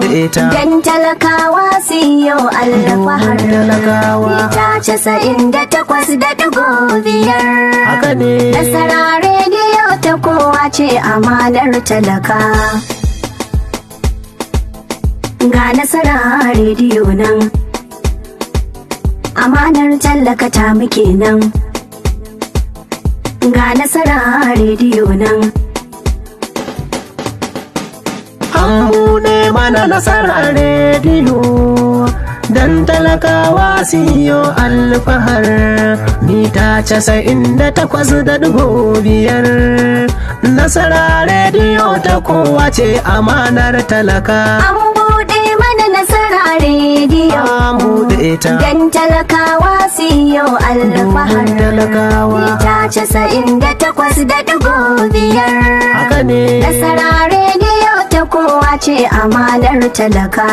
buɗe ta dan talakawa siyo alfahar mita 98.5 haka ne Nasara rediyo ta kowa ce amanar talaka ga Nasara rediyo nan amanar talaka ta muke nan ga Nasara rediyo nan an buɗe mana Nasara rediyo dan talakawa siyo alfahar mita 98.5 Nasara rediyo ta kowa ce amanar talaka an buɗe mana Nasara rediyo an buɗe ta dan talakawa siyo alfahar mita 98.5 haka ne Nasara rediyo ta kowa ce amanar talaka